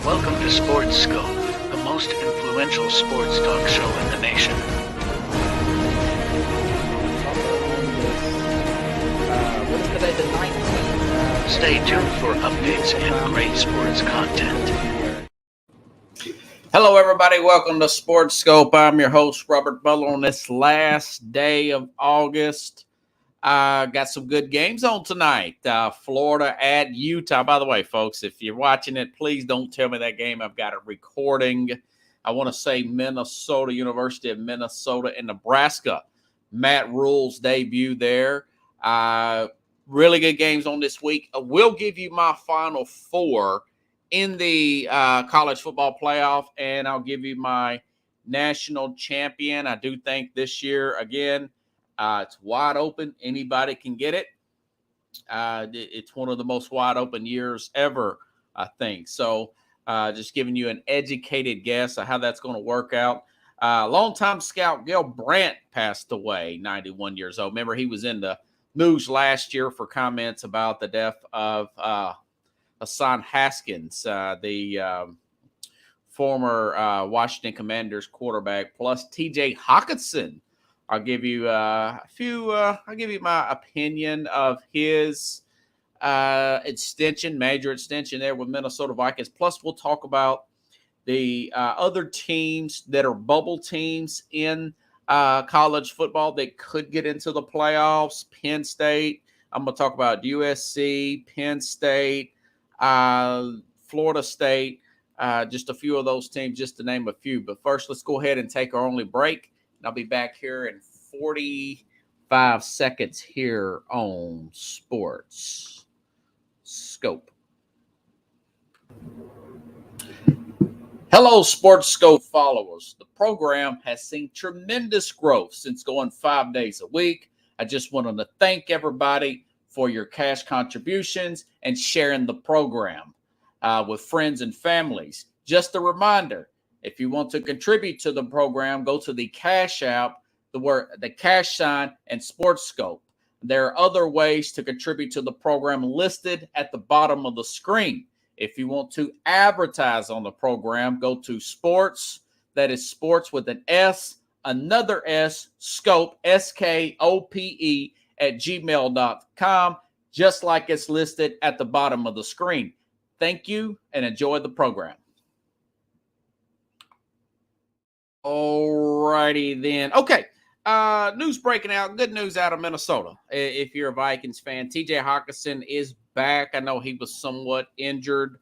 Welcome to Sports Scope, the most influential sports talk show in the nation. What is today, the 19th? Stay tuned for updates and great sports content. Hello, everybody. Welcome to Sports Scope. I'm your host, Robert Butler, on this last day of August. Got some good games on tonight. Florida at Utah. By the way, folks, if you're watching it, please don't tell me that game. I've got it recording. I want to say Minnesota, University of Minnesota and Nebraska. Matt Rule's debut there. Really good games on this week. We'll give you my final four in the college football playoff, and I'll give you my national champion. I do think this year, again, it's wide open. Anybody can get it. It's one of the most wide open years ever, I think. So just giving you an educated guess of how that's going to work out. Longtime scout Gil Brandt passed away, 91 years old. Remember, he was in the news last year for comments about the death of Hassan Haskins, the former Washington Commanders quarterback, plus JHockensons. I'll give you I'll give you my opinion of his major extension there with Minnesota Vikings. Plus, we'll talk about the other teams that are bubble teams in college football that could get into the playoffs. Penn State. I'm going to talk about USC, Penn State, Florida State, just a few of those teams, just to name a few. But first, let's go ahead and take our only break. And I'll be back here in 45 seconds here on Sports Scope. Hello, Sports Scope followers. The program has seen tremendous growth since going 5 days a week. I just wanted to thank everybody for your cash contributions and sharing the program with friends and families. Just a reminder, if you want to contribute to the program, go to the Cash App, the cash sign, and Sports Scope. There are other ways to contribute to the program listed at the bottom of the screen. If you want to advertise on the program, go to Sports, that is Sports with an S, another S, Scope, SKOPE, at gmail.com, just like it's listed at the bottom of the screen. Thank you and enjoy the program. All righty then. Okay. News breaking out. Good news out of Minnesota. If you're a Vikings fan, JHockensons is back. I know he was somewhat injured.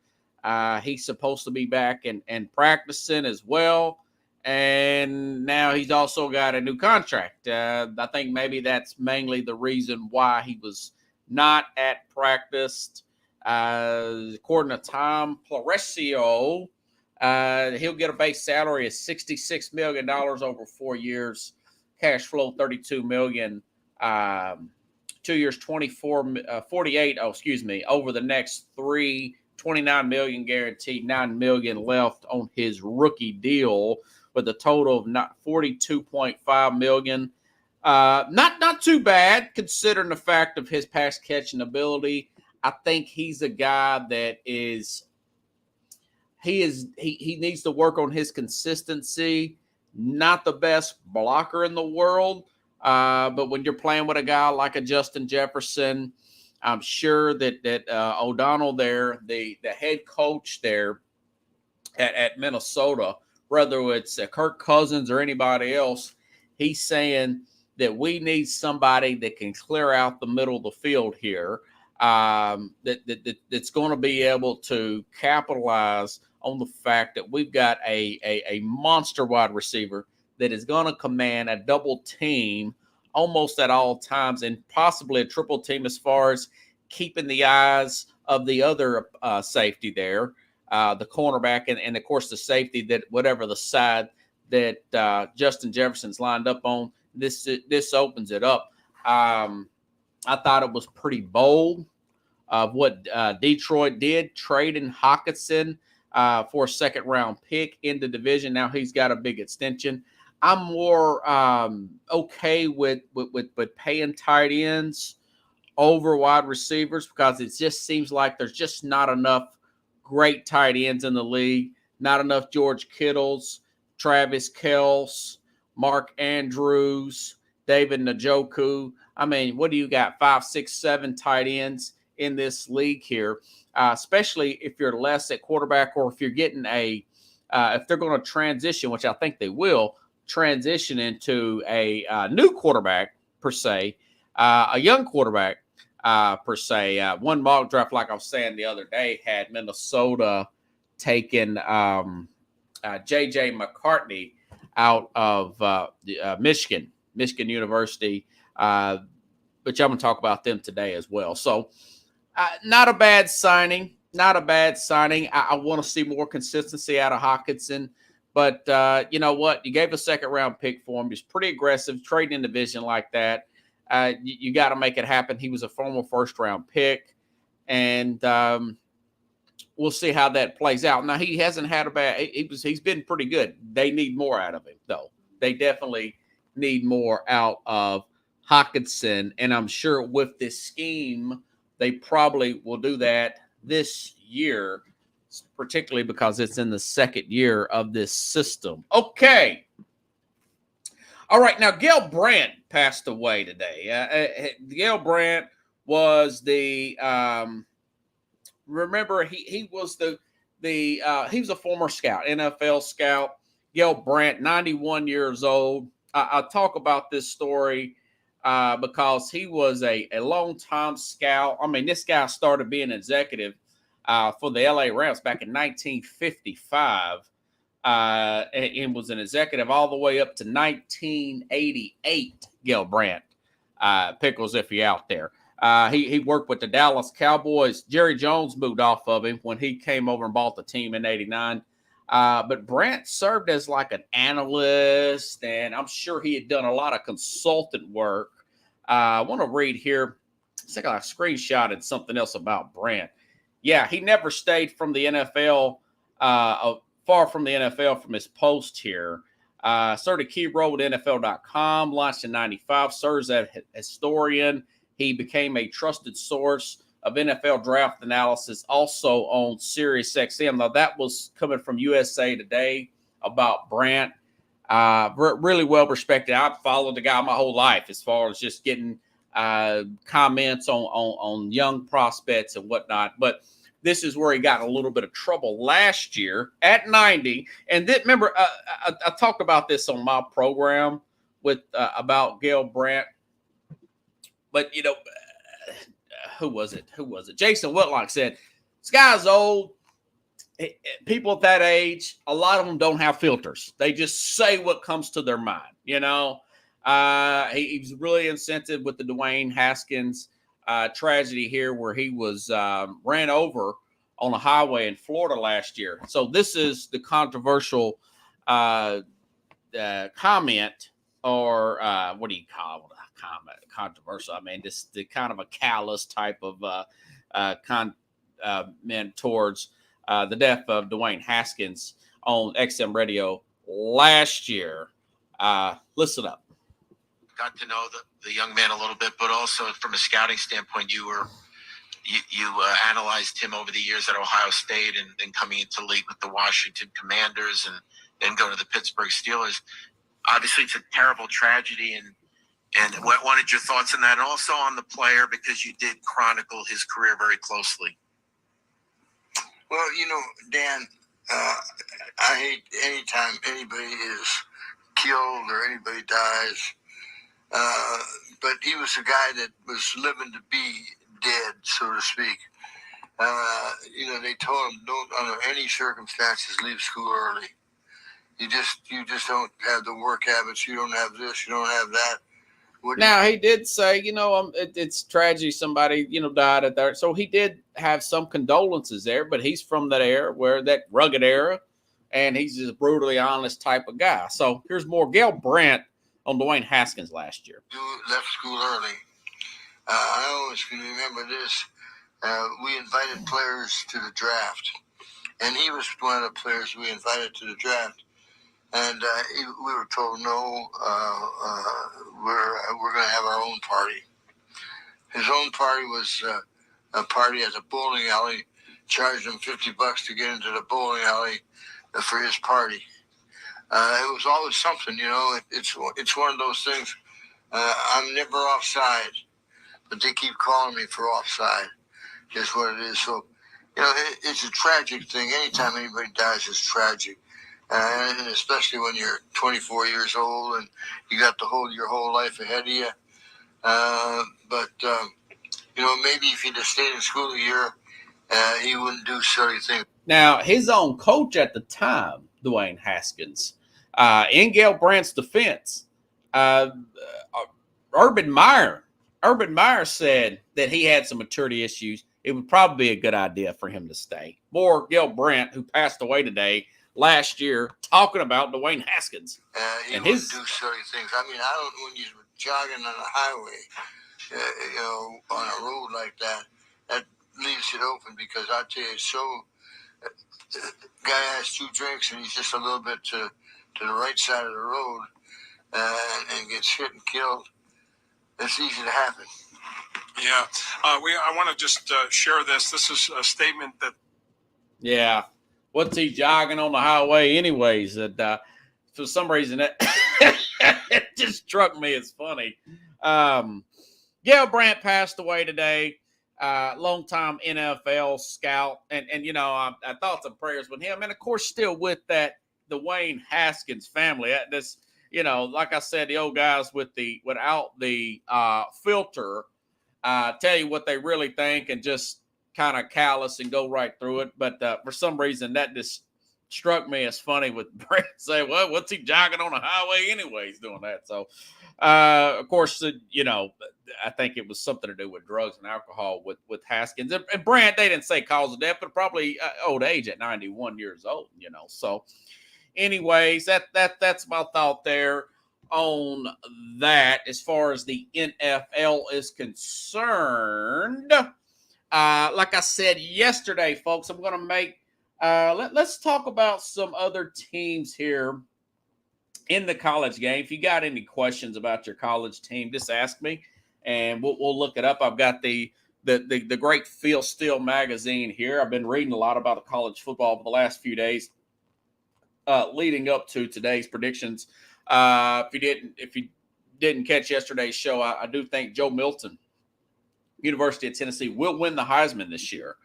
He's supposed to be back and practicing as well. And now he's also got a new contract. I think maybe that's mainly the reason why he was not at practice. According to Tom Florescio, he'll get a base salary of $66 million over 4 years, cash flow $32 million, 2 years, 48, over the next three, $29 million guaranteed, $9 million left on his rookie deal with a total of $42.5 million. Not too bad considering the fact of his pass catching ability. I think he's a guy that he needs to work on his consistency. Not the best blocker in the world, but when you're playing with a guy like a Justin Jefferson, I'm sure that O'Donnell there, the head coach there at Minnesota, whether it's Kirk Cousins or anybody else, he's saying that we need somebody that can clear out the middle of the field here, that's going to be able to capitalize on the fact that we've got a monster wide receiver that is going to command a double team almost at all times and possibly a triple team as far as keeping the eyes of the other safety there, the cornerback, and of course the safety that whatever the side that Justin Jefferson's lined up on, this opens it up. I thought it was pretty bold of what Detroit did, trading Hockenson for a second-round pick in the division. Now he's got a big extension. I'm more okay with paying tight ends over wide receivers because it just seems like there's just not enough great tight ends in the league. Not enough George Kittles, Travis Kelce, Mark Andrews, David Njoku. I mean, what do you got? 5, 6, 7 tight ends in this league here, especially if you're less at quarterback, or if you're getting if they're going to transition, which I think they will, transition into a new quarterback per se, a young quarterback per se. One mock draft, like I was saying the other day, had Minnesota taking J.J. McCartney out of Michigan University, which I'm going to talk about them today as well. So not a bad signing. I want to see more consistency out of Hockenson. But you know what? You gave a second-round pick for him. He's pretty aggressive, trading in division like that. You got to make it happen. He was a former first-round pick. And we'll see how that plays out. Now, he hasn't had a bad – he's been pretty good. They need more out of him, though. They definitely need more out of Hockenson. And I'm sure with this scheme, they probably will do that this year, particularly because it's in the second year of this system. Okay. All right. Now, Gail Brandt passed away today. Gail Brandt was the remember, he was he was a former scout, NFL scout. Gail Brandt, 91 years old. I'll talk about this story because he was a long-time scout. I mean, this guy started being an executive for the LA Rams back in 1955 and was an executive all the way up to 1988, Gail Brandt. Pickles, if you're out there. He worked with the Dallas Cowboys. Jerry Jones moved off of him when he came over and bought the team in 89. But Brandt served as like an analyst, and I'm sure he had done a lot of consultant work. I want to read here. I think I screenshotted something else about Brandt. Yeah, he never stayed from the NFL, far from the NFL from his post here. Served a key role with NFL.com, launched in 95, serves as a historian. He became a trusted source of NFL draft analysis, also on Sirius XM. Now, that was coming from USA Today about Brandt. Really well respected. I've followed the guy my whole life as far as just getting comments on young prospects and whatnot. But this is where he got in a little bit of trouble last year at 90. And then, remember, I talked about this on my program with about Gail Brandt. But, you know, who was it? Jason Whitlock said, this guy's old. People at that age, a lot of them don't have filters. They just say what comes to their mind, you know. He was really incentive with the Dwayne Haskins tragedy here where he was ran over on a highway in Florida last year. So this is the controversial comment, or what do you call it? Comment controversial. I mean, this the kind of a callous type of comment towards the death of Dwayne Haskins on XM Radio last year. Listen up. Got to know the young man a little bit, but also from a scouting standpoint, you analyzed him over the years at Ohio State and then coming into the league with the Washington Commanders and then going to the Pittsburgh Steelers. Obviously, it's a terrible tragedy, and what wanted your thoughts on that, and also on the player, because you did chronicle his career very closely. Well, you know, Dan, I hate anytime anybody is killed or anybody dies. But he was a guy that was living to be dead, so to speak. You know, they told him, don't under any circumstances leave school early. You just don't have the work habits. You don't have this. You don't have that. Now, he did say, you know, it's tragedy. Somebody, you know, died at there. So he did have some condolences there, but he's from that era, that rugged era, and he's just a brutally honest type of guy. So here's more Gail Brandt on Dwayne Haskins last year. You left school early. I always can remember this. We invited players to the draft, and he was one of the players we invited to the draft. And we were told, no, we're going to have our own party. His own party was a party at a bowling alley charged him $50 to get into the bowling alley for his party. It was always something, you know. It's one of those things. I'm never offside, but they keep calling me for offside. Is what it is. So, you know, it's a tragic thing. Anytime anybody dies, it's tragic. And especially when you're 24 years old and you got your whole life ahead of you. But you know, maybe if he'd have stayed in school a year, he wouldn't do silly things. Now, his own coach at the time, Dwayne Haskins, in Gale Brandt's defense, Urban Meyer said that he had some maturity issues. It would probably be a good idea for him to stay. More Gale Brandt, who passed away last year, talking about Dwayne Haskins. He wouldn't do silly things. I mean, when you're jogging on a highway, you know, on a road like that, that leaves it open because I tell you, the guy has 2 drinks and he's just a little bit to the right side of the road and gets hit and killed. It's easy to happen. Yeah. I want to just share this. This is a statement that. Yeah. What's he jogging on the highway anyways? That for some reason, that it just struck me as funny. Gale Brandt passed away today. Longtime NFL scout. And you know, I thoughts and prayers with him. And, of course, still with that, the Dwayne Haskins family. This, you know, like I said, the old guys without the filter tell you what they really think and just kind of callous and go right through it. But for some reason, that just struck me as funny with Brent saying, well, what's he jogging on the highway anyways doing that? So, of course, you know, I think it was something to do with drugs and alcohol with Haskins. And Brent, they didn't say cause of death, but probably old age at 91 years old, you know. So, anyways, that's my thought there on that as far as the NFL is concerned. Like I said yesterday, folks, I'm going to make let's talk about some other teams here in the college game. If you got any questions about your college team, just ask me, and we'll look it up. I've got the great Phil Steele magazine here. I've been reading a lot about college football for the last few days, leading up to today's predictions. If you didn't catch yesterday's show, I do think Joe Milton, University of Tennessee, will win the Heisman this year.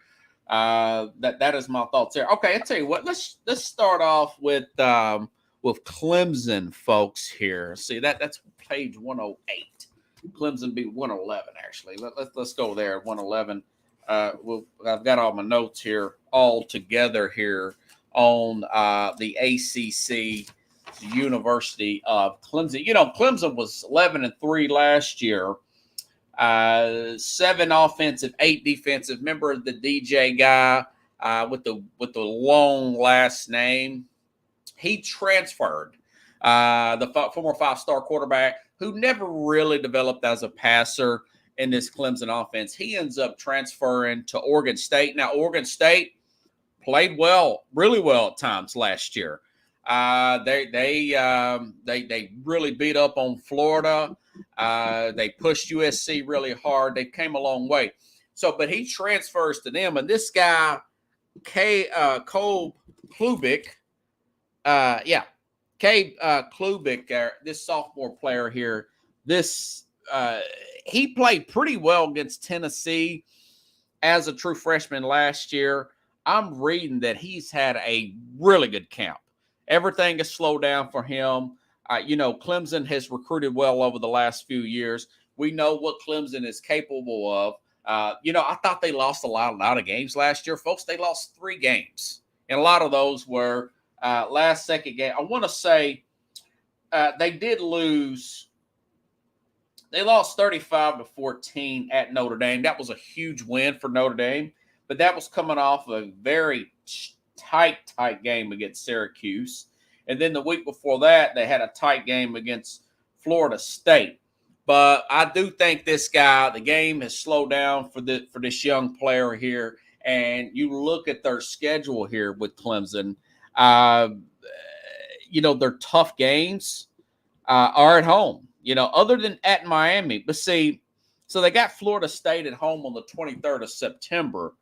That is my thoughts there. Okay, I'll tell you what. Let's start off with Clemson, folks. Here, see that's page 108. Clemson beat 111. Actually, let's go there. 111. I've got all my notes here all together here on the ACC, University of Clemson. You know, Clemson was 11-3 last year. 7 offensive, 8 defensive. Remember the DJ guy with the long last name? He transferred. The former 5-star quarterback who never really developed as a passer in this Clemson offense. He ends up transferring to Oregon State. Now, Oregon State played well, really well at times last year. They really beat up on Florida. They pushed USC really hard. They came a long way. So, but he transfers to them, and this guy, Cole Klubik, Klubik, this sophomore player here, he played pretty well against Tennessee as a true freshman last year. I'm reading that he's had a really good camp. Everything has slowed down for him. You know, Clemson has recruited well over the last few years. We know what Clemson is capable of. You know, I thought they lost a lot of games last year. Folks, they lost 3 games. And a lot of those were last-second game. I want to say they did lose. They lost 35-14 at Notre Dame. That was a huge win for Notre Dame. But that was coming off a very tight game against Syracuse. And then the week before that, they had a tight game against Florida State. But I do think this guy, the game has slowed down for this young player here. And you look at their schedule here with Clemson, you know, their tough games are at home, you know, other than at Miami. But see, so they got Florida State at home on the 23rd of September.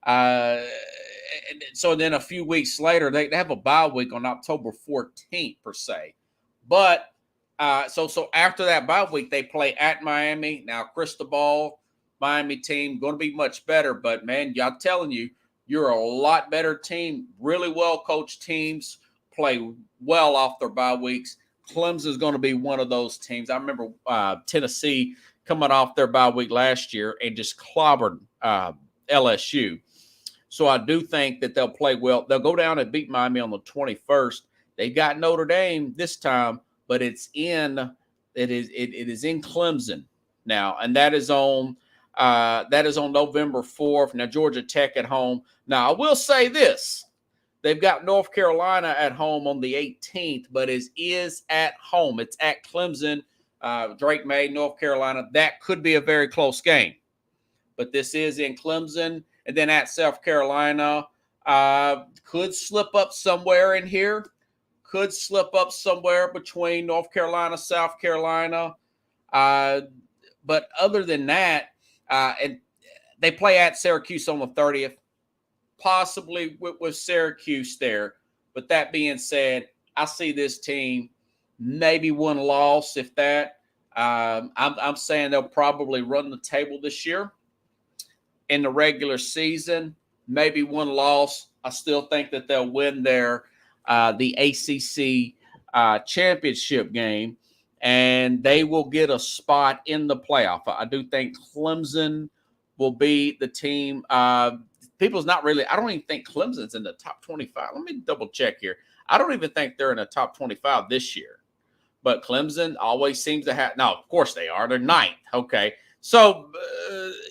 And so then a few weeks later, they have a bye week on October 14th, per se. But so after that bye week, they play at Miami. Now, Cristobal, Miami team, going to be much better. But, man, y'all telling you, you're a lot better team. Really well-coached teams play well off their bye weeks. Clemson's going to be one of those teams. I remember Tennessee coming off their bye week last year and just clobbered LSU. So I do think that they'll play well. They'll go down and beat Miami on the 21st. They got Notre Dame this time, but it is in Clemson now, and that is on November 4th. Now Georgia Tech at home. Now I will say this: they've got North Carolina at home on the 18th, but it is at home. It's at Clemson, Drake May, North Carolina. That could be a very close game, but this is in Clemson. And then at South Carolina, could slip up somewhere in here. Could slip up somewhere between North Carolina, South Carolina. But other than that, and they play at Syracuse on the 30th, possibly with Syracuse there. But that being said, I see this team maybe one loss, if that. I'm saying they'll probably run the table this year. In the regular season, maybe one loss. I still think that they'll win the ACC championship game, and they will get a spot in the playoff. I do think Clemson will be the team. People's not really – I don't even think Clemson's in the top 25. Let me double check here. I don't even think they're in the top 25 this year. But Clemson always seems to have – no, of course they are. They're ninth. Okay. So,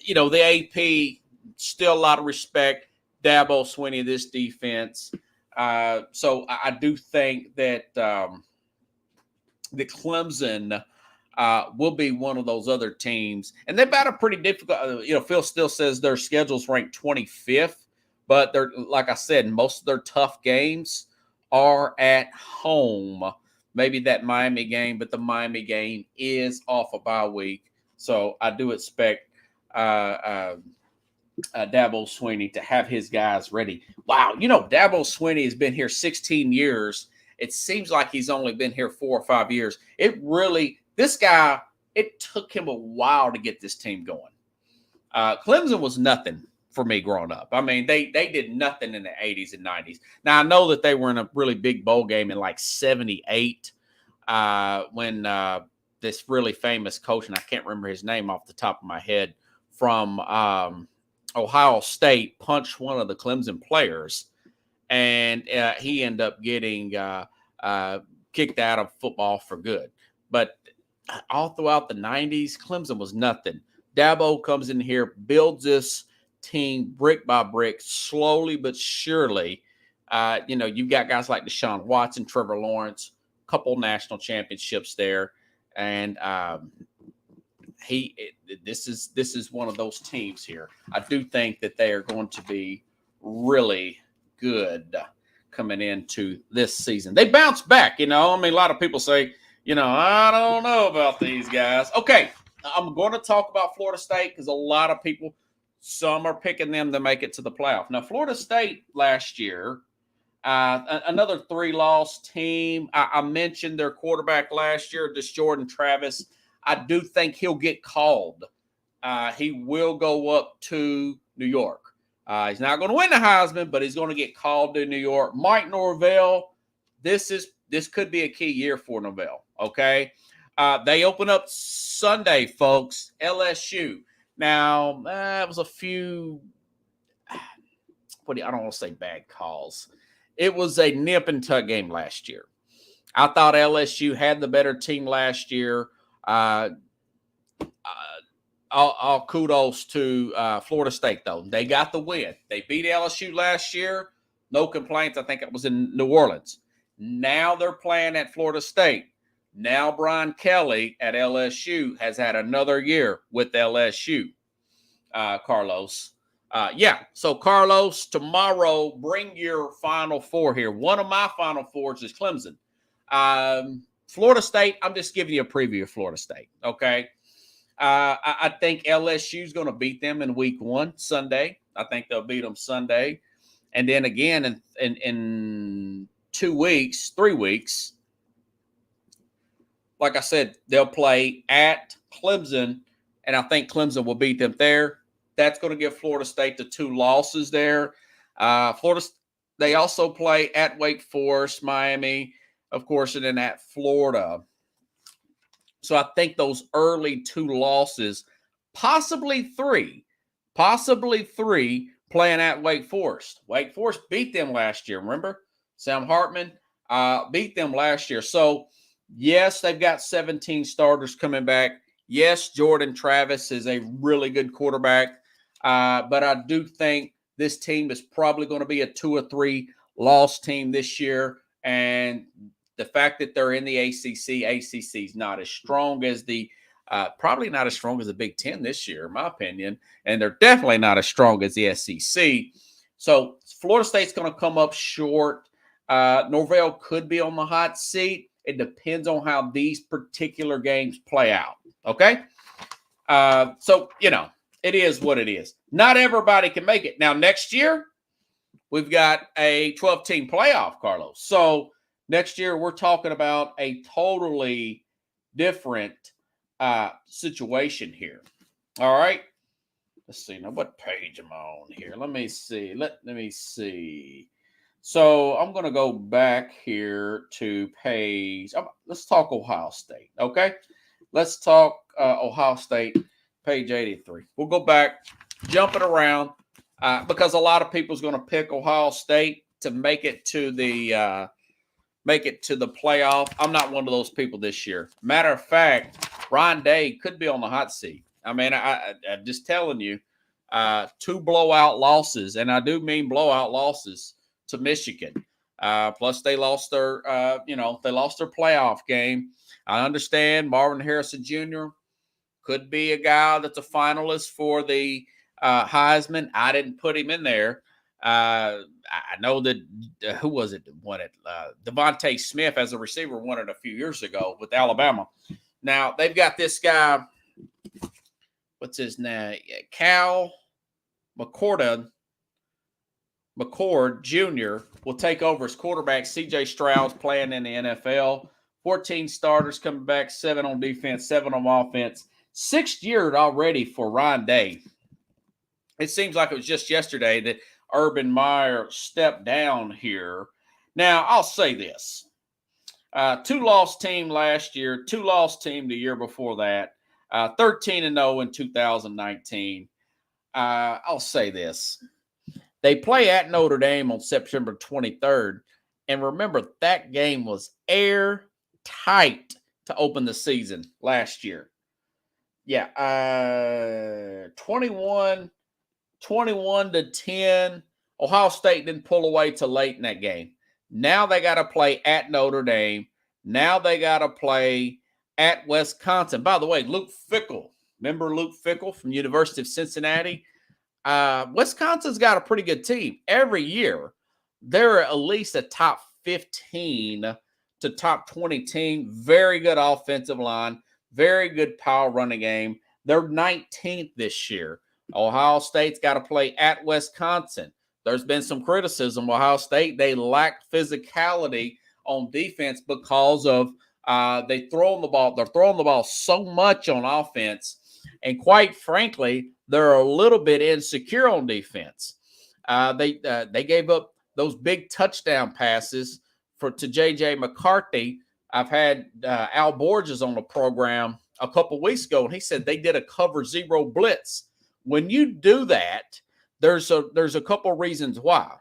the AP, still a lot of respect. Dabo Swinney, this defense. So I do think that the Clemson will be one of those other teams. And they've got a pretty difficult, Phil still says their schedule's ranked 25th. But they're, like I said, most of their tough games are at home. Maybe that Miami game, but the Miami game is off a bye week. So I do expect Dabo Swinney to have his guys ready. Wow, Dabo Swinney has been here 16 years. It seems like he's only been here 4 or 5 years. This guy, it took him a while to get this team going. Clemson was nothing for me growing up. I mean, they did nothing in the 80s and 90s. Now, I know that they were in a really big bowl game in like 78 when this really famous coach, and I can't remember his name off the top of my head, from Ohio State punched one of the Clemson players, and he ended up getting kicked out of football for good. But all throughout the 90s, Clemson was nothing. Dabo comes in here, builds this team brick by brick, slowly but surely. You've got guys like Deshaun Watson, Trevor Lawrence, a couple national championships there. And this is one of those teams here. I do think that they are going to be really good coming into this season. They bounce back, I mean, a lot of people say, I don't know about these guys. Okay, I'm going to talk about Florida State because a lot of people, some are picking them to make it to the playoff. Now, Florida State last year, another 3-loss team. I mentioned their quarterback last year, this Jordan Travis. I do think he'll get called. He will go up to New York. He's not going to win the Heisman, but he's going to get called to New York. Mike Norvell, this could be a key year for Norvell, okay? They open up Sunday, folks, LSU. Now, it was a few, I don't want to say bad calls. It was a nip and tuck game last year. I thought LSU had the better team last year. All kudos to Florida State, though. They got the win. They beat LSU last year. No complaints. I think it was in New Orleans. Now they're playing at Florida State. Now Brian Kelly at LSU has had another year with LSU, Carlos. So Carlos, tomorrow, bring your Final Four here. One of my Final Fours is Clemson. Florida State, I'm just giving you a preview of Florida State, okay? I think LSU is going to beat them in week 1, Sunday. I think they'll beat them Sunday. And then again in 2 weeks, 3 weeks, like I said, they'll play at Clemson, and I think Clemson will beat them there. That's going to give Florida State the 2 losses there. They also play at Wake Forest, Miami, of course, and then at Florida. So I think those early 2 losses, possibly three, playing at Wake Forest. Wake Forest beat them last year, remember? Sam Hartman beat them last year. So, yes, they've got 17 starters coming back. Yes, Jordan Travis is a really good quarterback. But I do think this team is probably going to be a 2 or 3 loss team this year. And the fact that they're in the ACC is not as strong as probably not as strong as the Big Ten this year, in my opinion. And they're definitely not as strong as the SEC. So Florida State's going to come up short. Norvell could be on the hot seat. It depends on how these particular games play out. Okay? So, it is what it is. Not everybody can make it. Now, next year, we've got a 12-team playoff, Carlos. So, next year, we're talking about a totally different situation here. All right? Let's see. Now, what page am I on here? Let me see. Let me see. So, I'm going to go back here to page. Let's talk Ohio State, okay? Let's talk Ohio State, page 83. We'll go back, jumping around, because a lot of people's going to pick Ohio State to make it to the playoff. I'm not one of those people this year. Matter of fact, Ryan Day could be on the hot seat. I mean, I'm just telling you, 2 blowout losses, and I do mean blowout losses to Michigan. Plus, they lost their playoff game. I understand Marvin Harrison Jr. could be a guy that's a finalist for the Heisman. I didn't put him in there. I know that who was it that won it? Devontae Smith as a receiver won it a few years ago with Alabama. Now they've got this guy. What's his name? Cal McCord Jr. will take over as quarterback. C.J. Stroud's playing in the NFL. 14 starters coming back, 7 on defense, 7 on offense. 6th year already for Ryan Day. It seems like it was just yesterday that Urban Meyer stepped down here. Now, I'll say this. 2-loss team last year, 2-loss team the year before that, 13-0 in 2019. I'll say this. They play at Notre Dame on September 23rd. And remember, that game was airtight to open the season last year. Yeah, 21-10. Ohio State didn't pull away till late in that game. Now they got to play at Notre Dame. Now they got to play at Wisconsin. By the way, Luke Fickell. Remember Luke Fickell from University of Cincinnati? Wisconsin's got a pretty good team. Every year, they're at least a top 15 to top 20 team. Very good offensive line. Very good power running game. They're 19th this year. Ohio State's got to play at Wisconsin. There's been some criticism. Ohio State, they lacked physicality on defense because of they're throwing the ball so much on offense. And quite frankly, they're a little bit insecure on defense. They gave up those big touchdown passes to J.J. McCarthy. I've had Al Borges on the program a couple weeks ago, and he said they did a cover 0 blitz. When you do that, there's a couple reasons why.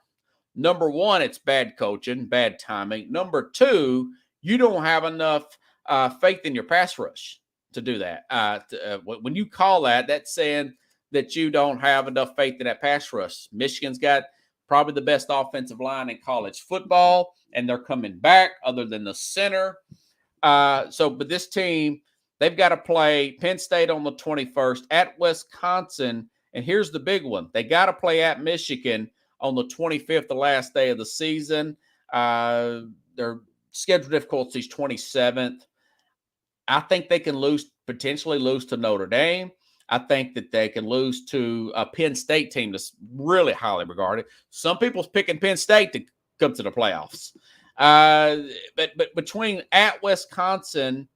Number one, it's bad coaching, bad timing. Number two, you don't have enough faith in your pass rush to do that. When you call that, that's saying that you don't have enough faith in that pass rush. Michigan's got probably the best offensive line in college football, and they're coming back other than the center. But this team, they've got to play Penn State on the 21st, at Wisconsin, and here's the big one. They got to play at Michigan on the 25th, the last day of the season. Their schedule difficulty is 27th. I think they can potentially lose to Notre Dame. I think that they can lose to a Penn State team that's really highly regarded. Some people's picking Penn State to come to the playoffs. But between at Wisconsin,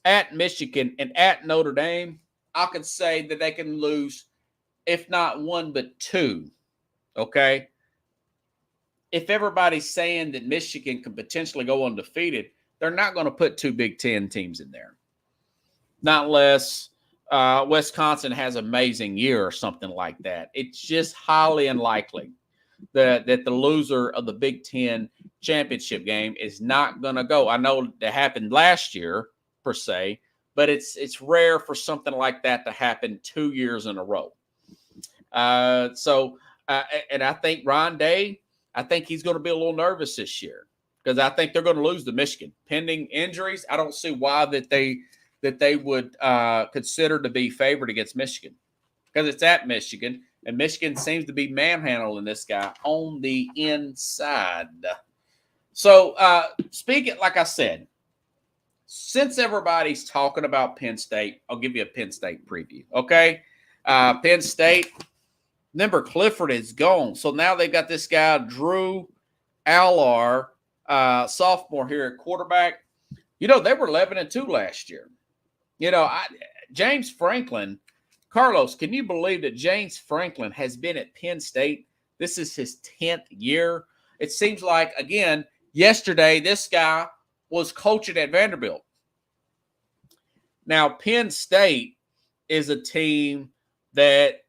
at Michigan, and at Notre Dame, I could say that they can lose, if not one, but two. Okay? If everybody's saying that Michigan can potentially go undefeated, they're not going to put two Big Ten teams in there. Not unless Wisconsin has an amazing year or something like that. It's just highly unlikely that the loser of the Big Ten championship game is not going to go. I know that happened last year, per se, but it's rare for something like that to happen 2 years in a row. And I think Ron Day, I think he's going to be a little nervous this year because I think they're going to lose to Michigan. Pending injuries, I don't see why that they would consider to be favored against Michigan because it's at Michigan, and Michigan seems to be manhandling this guy on the inside. So speaking, like I said, since everybody's talking about Penn State, I'll give you a Penn State preview, okay? Penn State, remember Clifford is gone. So now they've got this guy, Drew Allar, sophomore here at quarterback. You know, they were 11-2 last year. You know, James Franklin, Carlos, can you believe that James Franklin has been at Penn State? This is his 10th year. It seems like, again, yesterday this guy was coaching at Vanderbilt. Now, Penn State is a team that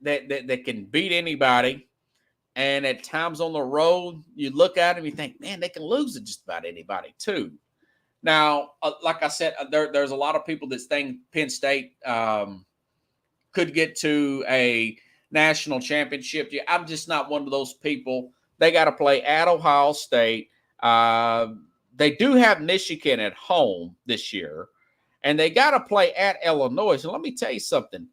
can beat anybody. And at times on the road, you look at them, you think, man, they can lose to just about anybody too. Now, like I said, there's a lot of people that think Penn State could get to a national championship. I'm just not one of those people. They got to play at Ohio State. They do have Michigan at home this year, and they got to play at Illinois. And let me tell you something.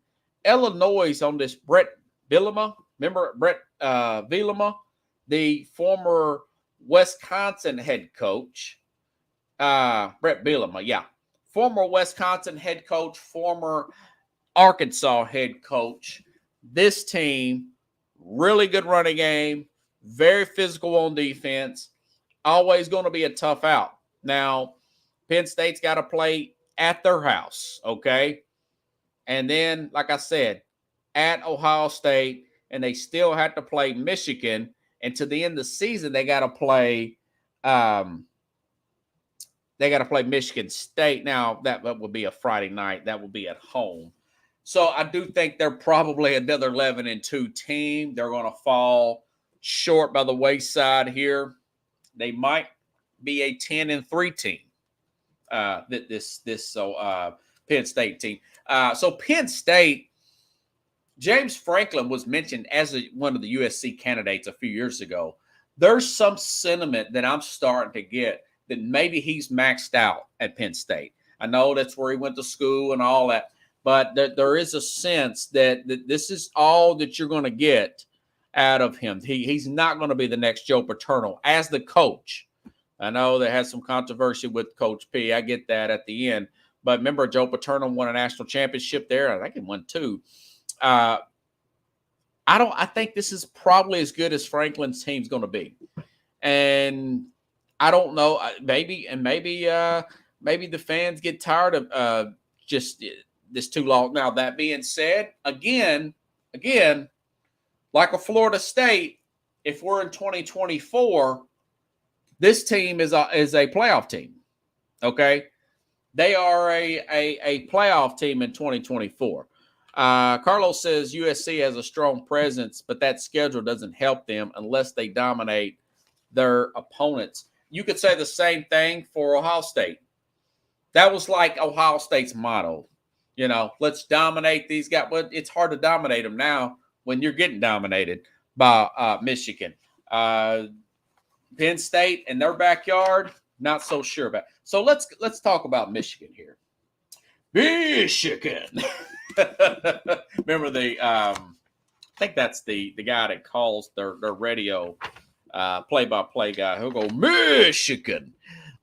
Illinois on this Brett Bielema, remember Brett Bielema, the former Wisconsin head coach. Brett Bielema, yeah. Former Wisconsin head coach, former Arkansas head coach. This team, really good running game, very physical on defense, always going to be a tough out. Now, Penn State's got to play at their house, okay? And then, like I said, at Ohio State, and they still have to play Michigan. And to the end of the season, they got to play Michigan State. Now, that would be a Friday night. That will be at home. So I do think they're probably another 11-2 team. They're going to fall short by the wayside here. They might be a 10-3 team. Penn State team. So Penn State, James Franklin was mentioned as one of the USC candidates a few years ago. There's some sentiment that I'm starting to get that maybe he's maxed out at Penn State. I know that's where he went to school and all that, but there is a sense that this is all that you're going to get out of him. He's not going to be the next Joe Paterno as the coach. I know they had some controversy with Coach P. I get that at the end. But remember, Joe Paterno won a national championship there. I think he won 2. I think this is probably as good as Franklin's team's going to be. And I don't know. Maybe the fans get tired of just this too long. Now, that being said, again, like a Florida State, if we're in 2024, this team is a playoff team. Okay? They are a playoff team in 2024. Carlos says USC has a strong presence, but that schedule doesn't help them unless they dominate their opponents. You could say the same thing for Ohio State. That was like Ohio State's motto. You know, let's dominate these guys. But it's hard to dominate them now when you're getting dominated by Michigan. Penn State in their backyard, not so sure about. So let's talk about Michigan here. Michigan. Remember I think that's the guy that calls their radio play-by-play guy. He'll go, Michigan.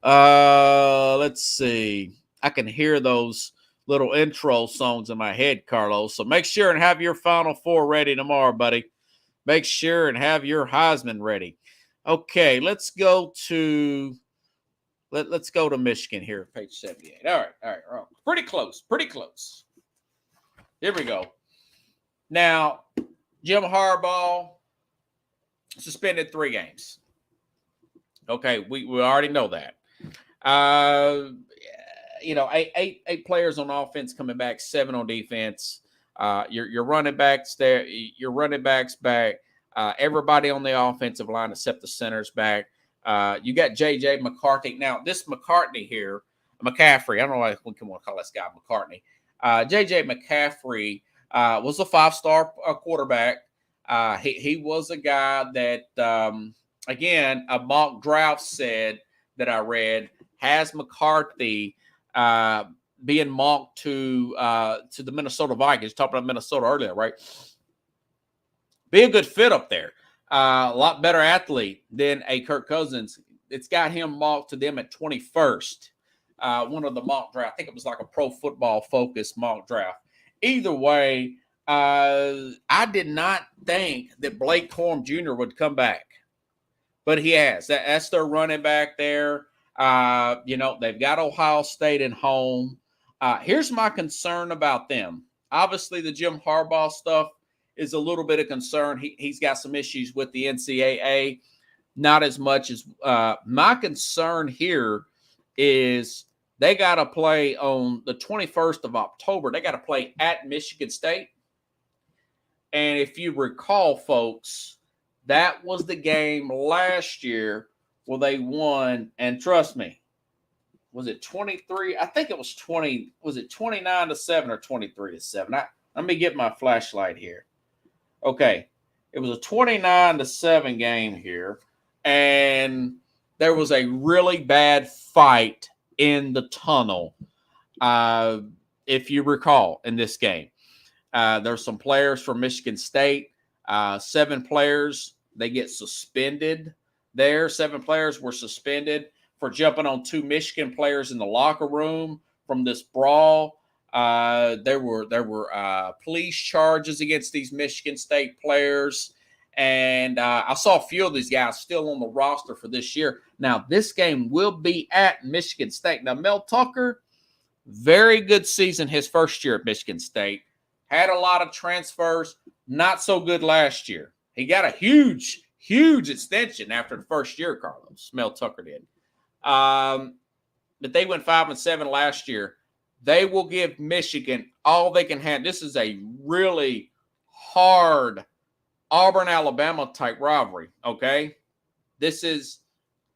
Let's see. I can hear those little intro songs in my head, Carlos. So make sure and have your Final Four ready tomorrow, buddy. Make sure and have your Heisman ready. Okay, let's go to Michigan here, page 78. All right. Pretty close. Here we go. Now, Jim Harbaugh suspended 3 games. Okay, we already know that. Eight players on offense coming back, 7 on defense. Your running backs there, your running backs back. Everybody on the offensive line except the centers back. You got J.J. McCarthy. Now, this McCaffrey, I don't know why we can want to call this guy McCartney. J.J. McCaffrey was a 5-star quarterback. He was a guy that, again, a mock draft said that I read has McCarthy being mocked to the Minnesota Vikings. Talking about Minnesota earlier, right? Be a good fit up there. A lot better athlete than a Kirk Cousins. It's got him mocked to them at 21st. One of the mock draft. I think it was like a Pro Football Focus mock draft. Either way, I did not think that Blake Corum Jr. would come back, but he has. That's their running back there. They've got Ohio State at home. Here's my concern about them. Obviously, the Jim Harbaugh stuff is a little bit of concern. He's got some issues with the NCAA, not as much as my concern here is they got to play on the 21st of October. They got to play at Michigan State. And if you recall, folks, that was the game last year where they won. And trust me, was it 23? I think it was 20. Was it 29-7 or 23-7? Let me get my flashlight here. Okay. It was a 29-7 game here. And there was a really bad fight in the tunnel, if you recall, in this game. There's some players from Michigan State, 7 players, they get suspended there. 7 players were suspended for jumping on 2 Michigan players in the locker room from this brawl. There were police charges against these Michigan State players. And I saw a few of these guys still on the roster for this year. Now, this game will be at Michigan State. Now, Mel Tucker, very good season his first year at Michigan State. Had a lot of transfers. Not so good last year. He got a huge extension after the first year, Carlos. Mel Tucker did. But they went 5-7 last year. They will give Michigan all they can have. This is a really hard Auburn-Alabama type rivalry, okay? This is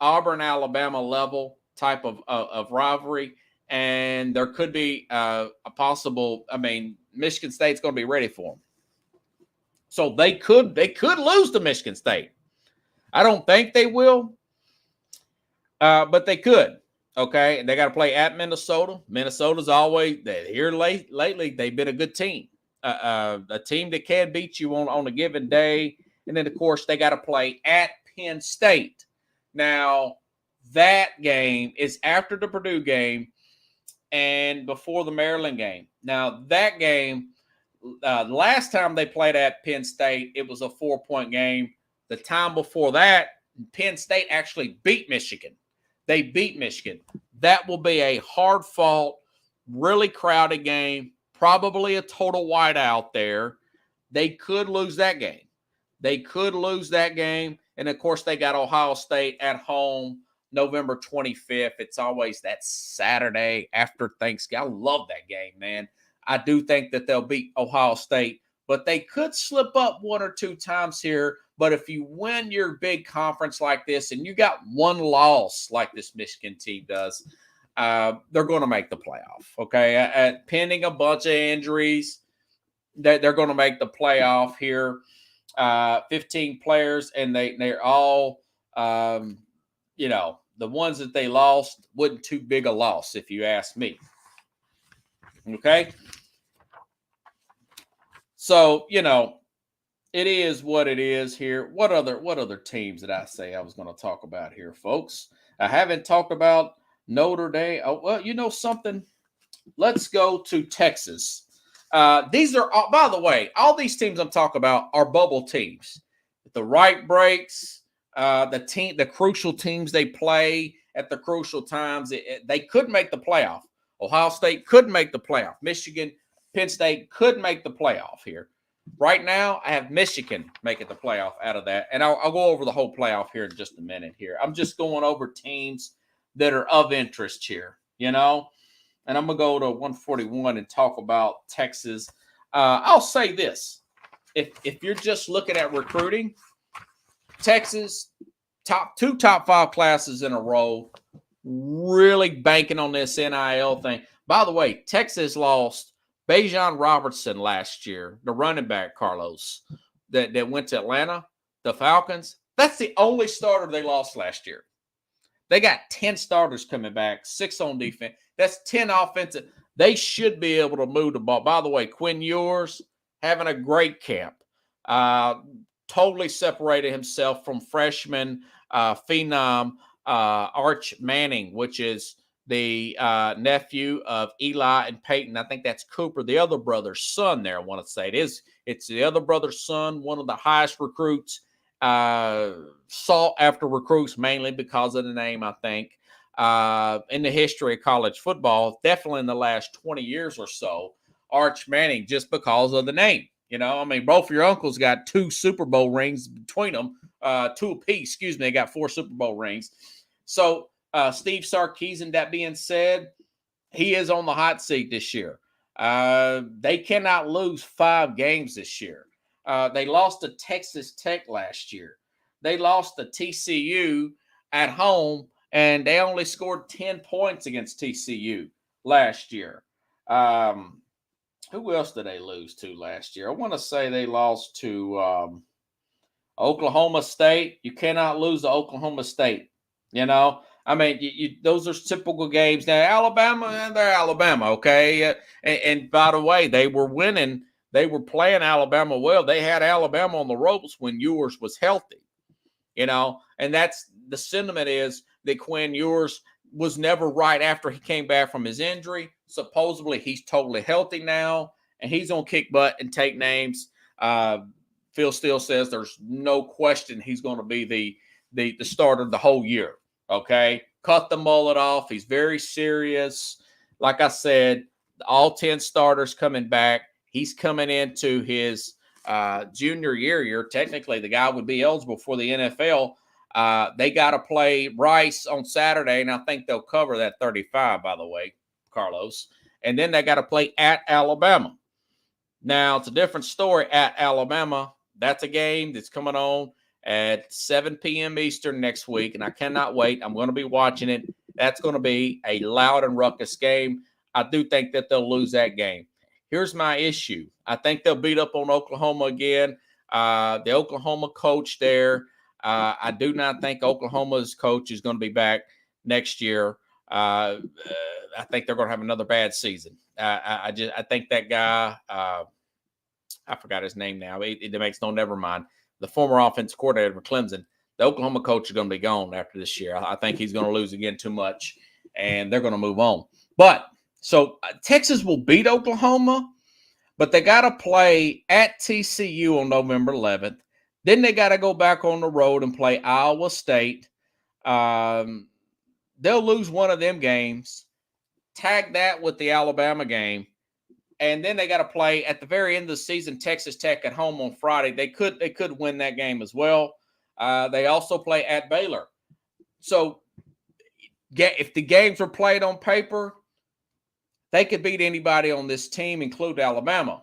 Auburn-Alabama level type of rivalry, and there could be a possible, Michigan State's going to be ready for them. So they could lose to Michigan State. I don't think they will, but they could, okay? And they got to play at Minnesota. Minnesota's always, here lately, they've been a good team. A team that can beat you on a given day. And then, of course, they got to play at Penn State. Now, that game is after the Purdue game and before the Maryland game. Now, that game, last time they played at Penn State, it was a 4-point game. The time before that, Penn State actually beat Michigan. They beat Michigan. That will be a hard-fought, really crowded game. Probably a total whiteout there. They could lose that game. And, of course, they got Ohio State at home November 25th. It's always that Saturday after Thanksgiving. I love that game, man. I do think that they'll beat Ohio State. But they could slip up 1 or 2 times here. But if you win your big conference like this and you got 1 loss like this Michigan team does, they're going to make the playoff, okay? Pending a bunch of injuries, they're going to make the playoff here. 15 players, and they're all, the ones that they lost wasn't too big a loss, if you ask me. Okay? So, it is what it is here. What other teams did I say I was going to talk about here, folks? I haven't talked about Notre Dame. Oh, well, you know something? let's go to Texas. These are, by the way, all these teams I'm talking about are bubble teams. The right breaks, the crucial teams they play at the crucial times, they could make the playoff. Ohio State could make the playoff. Michigan, Penn State could make the playoff here. Right now, I have Michigan making the playoff out of that, and I'll go over the whole playoff here in just a minute here. I'm just going over teams that are of interest here, and I'm going to go to 141 and talk about Texas. I'll say this. If you're just looking at recruiting, Texas, top 5 classes in a row, really banking on this NIL thing. By the way, Texas lost Bajan Robertson last year, the running back, Carlos, that went to Atlanta, the Falcons. That's the only starter they lost last year. They got 10 starters coming back, 6 on defense. That's 10 offensive. They should be able to move the ball. By the way, Quinn Ewers having a great camp. Totally separated himself from freshman phenom Arch Manning, which is the nephew of Eli and Peyton. I think that's Cooper, the other brother's son there, I want to say. It's the other brother's son, one of the highest recruits, sought after recruits, mainly because of the name, I think, in the history of college football, definitely in the last 20 years or so, Arch Manning, just because of the name. Both of your uncles got 2 Super Bowl rings between them, 2 apiece, they got 4 Super Bowl rings. So Steve Sarkisian, that being said, he is on the hot seat this year. They cannot lose 5 games this year. They lost to Texas Tech last year. They lost to TCU at home, and they only scored 10 points against TCU last year. Who else did they lose to last year? I want to say they lost to Oklahoma State. You cannot lose to Oklahoma State. Those are typical games. Now, Alabama, they're Alabama, okay? And by the way, they were winning. They were playing Alabama well. They had Alabama on the ropes when Ewers was healthy, and that's the sentiment is that Quinn Ewers was never right after he came back from his injury. Supposedly, he's totally healthy now, and he's going to kick butt and take names. Phil Steele says there's no question he's going to be the starter the whole year, okay? Cut the mullet off. He's very serious. Like I said, all 10 starters coming back. He's coming into his junior year. Technically, the guy would be eligible for the NFL. They got to play Rice on Saturday, and I think they'll cover that 35, by the way, Carlos. And then they got to play at Alabama. Now, it's a different story at Alabama. That's a game that's coming on at 7 p.m. Eastern next week, and I cannot wait. I'm going to be watching it. That's going to be a loud and ruckus game. I do think that they'll lose that game. Here's my issue. I think they'll beat up on Oklahoma again. The Oklahoma coach there, I do not think Oklahoma's coach is going to be back next year. I think they're going to have another bad season. I think that guy, I forgot his name now. It makes never mind. The former offensive coordinator for Clemson, the Oklahoma coach is going to be gone after this year. I think he's going to lose again too much, and they're going to move on. But so Texas will beat Oklahoma, but they got to play at TCU on November 11th. Then they got to go back on the road and play Iowa State. They'll lose one of them games. Tag that with the Alabama game. And then they got to play at the very end of the season, Texas Tech at home on Friday. They could win that game as well. They also play at Baylor. So if the games were played on paper, they could beat anybody on this team, include Alabama.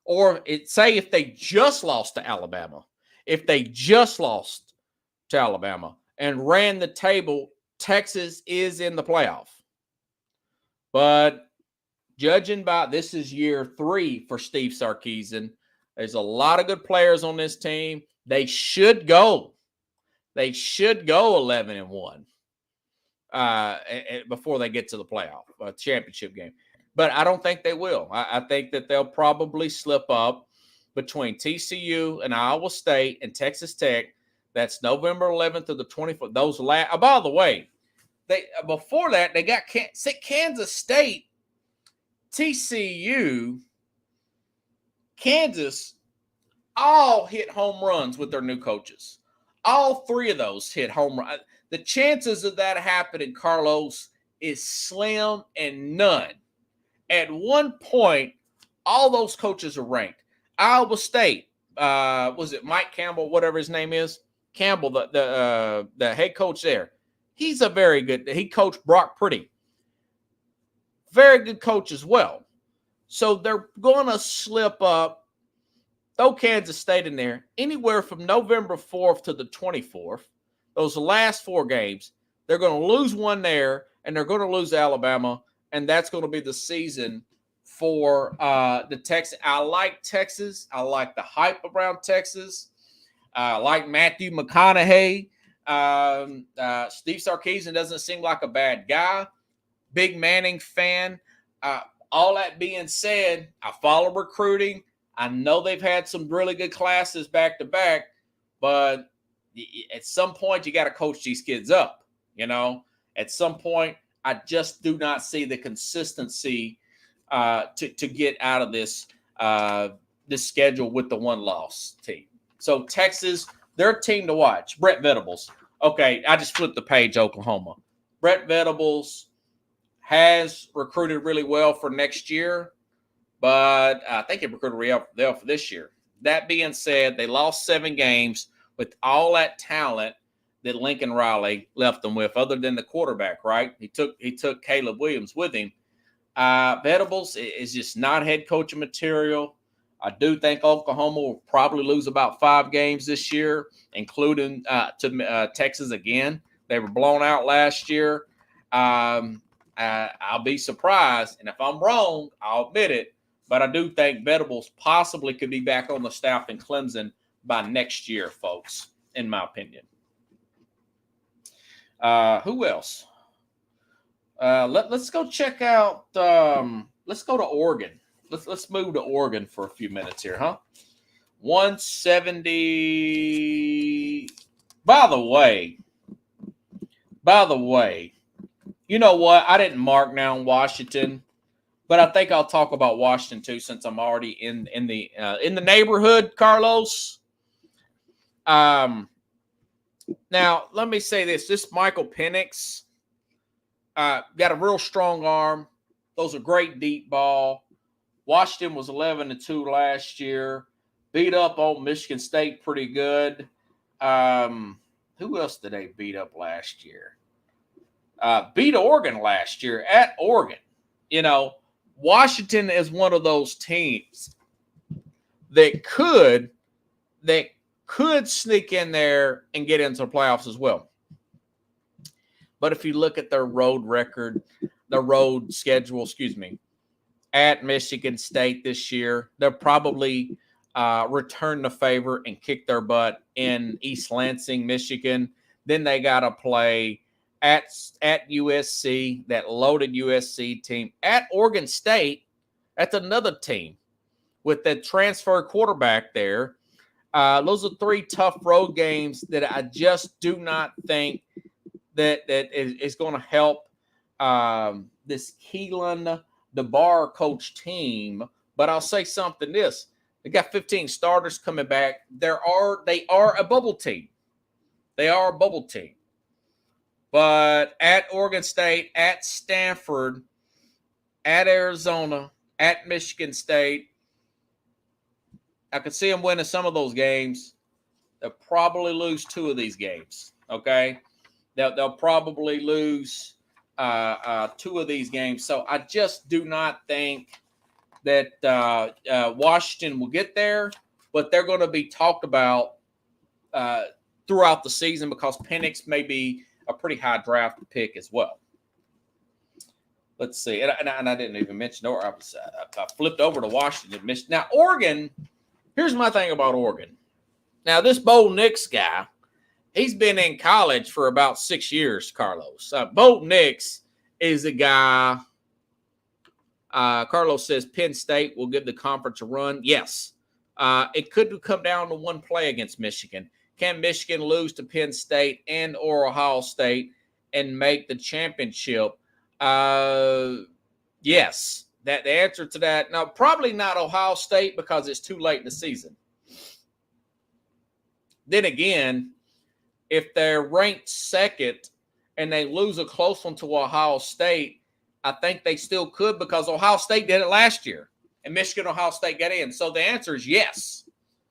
Or say if they just lost to Alabama, and ran the table, Texas is in the playoff. But judging by this is year 3 for Steve Sarkisian, there's a lot of good players on this team. They should go 11-1 before they get to the playoff championship game. But I don't think they will. I think that they'll probably slip up between TCU and Iowa State and Texas Tech. That's November 11th to the 24th. By the way, before that, they got Kansas State TCU, Kansas, all hit home runs with their new coaches. All three of those hit home runs. The chances of that happening, Carlos, is slim and none. At one point, all those coaches are ranked. Iowa State, was it Mike Campbell, whatever his name is? Campbell, the head coach there. He's a very good. He coached Brock Purdy. Very good coach as well. So they're going to slip up, throw Kansas State in there, anywhere from November 4th to the 24th. Those last 4 games, they're going to lose one there, and they're going to lose Alabama, and that's going to be the season for the Texas. I like Texas. I like the hype around Texas. I like Matthew McConaughey. Steve Sarkisian doesn't seem like a bad guy. Big Manning fan. All that being said, I follow recruiting. I know they've had some really good classes back to back, but at some point you got to coach these kids up. At some point, I just do not see the consistency to get out of this schedule with the one-loss team. So Texas, they're a team to watch. Brett Venables. Okay, I just flipped the page, Oklahoma. Brett Venables has recruited really well for next year, but I think he recruited real well for this year. That being said, they lost 7 games with all that talent that Lincoln Riley left them with, other than the quarterback, right? He took Caleb Williams with him. Venables is just not head coaching material. I do think Oklahoma will probably lose about 5 games this year, including to Texas again. They were blown out last year. I'll be surprised, and if I'm wrong, I'll admit it, but I do think Venables possibly could be back on the staff in Clemson by next year, folks, in my opinion. Who else? Let's go check out. Let's go to Oregon. Let's move to Oregon for a few minutes here, huh? 170. By the way, you know what? I didn't mark down Washington, but I think I'll talk about Washington too, since I'm already in the neighborhood, Carlos. Now let me say this: this Michael Penix got a real strong arm. Those are great deep ball. Washington was 11-2 last year. Beat up on Michigan State pretty good. Who else did they beat up last year? Beat Oregon last year at Oregon. Washington is one of those teams that could sneak in there and get into the playoffs as well. But if you look at their road schedule, at Michigan State this year, they'll probably return the favor and kick their butt in East Lansing, Michigan. Then they got to play at USC, that loaded USC team. At Oregon State, that's another team with that transfer quarterback there. Those are 3 tough road games that I just do not think that is going to help this Keelan DeBar coach team. But I'll say something this. They got 15 starters coming back. They are a bubble team. They are a bubble team. But at Oregon State, at Stanford, at Arizona, at Michigan State, I could see them winning some of those games. They'll probably lose 2 of these games, okay? They'll probably lose 2 of these games. So I just do not think that Washington will get there, but they're going to be talked about throughout the season because Penix may be a pretty high draft pick as well. Let's see. And I didn't even mention, or I flipped over to Washington. Now, Oregon, here's my thing about Oregon. Now, this Bo Nix guy, he's been in college for about 6 years, Carlos. Bo Nix is a guy, Carlos says Penn State will give the conference a run. Yes. It could come down to one play against Michigan. Can Michigan lose to Penn State and or Ohio State and make the championship? Yes. the answer to that, now probably not Ohio State because it's too late in the season. Then again, if they're ranked second and they lose a close one to Ohio State, I think they still could because Ohio State did it last year and Michigan, Ohio State got in. So the answer is yes.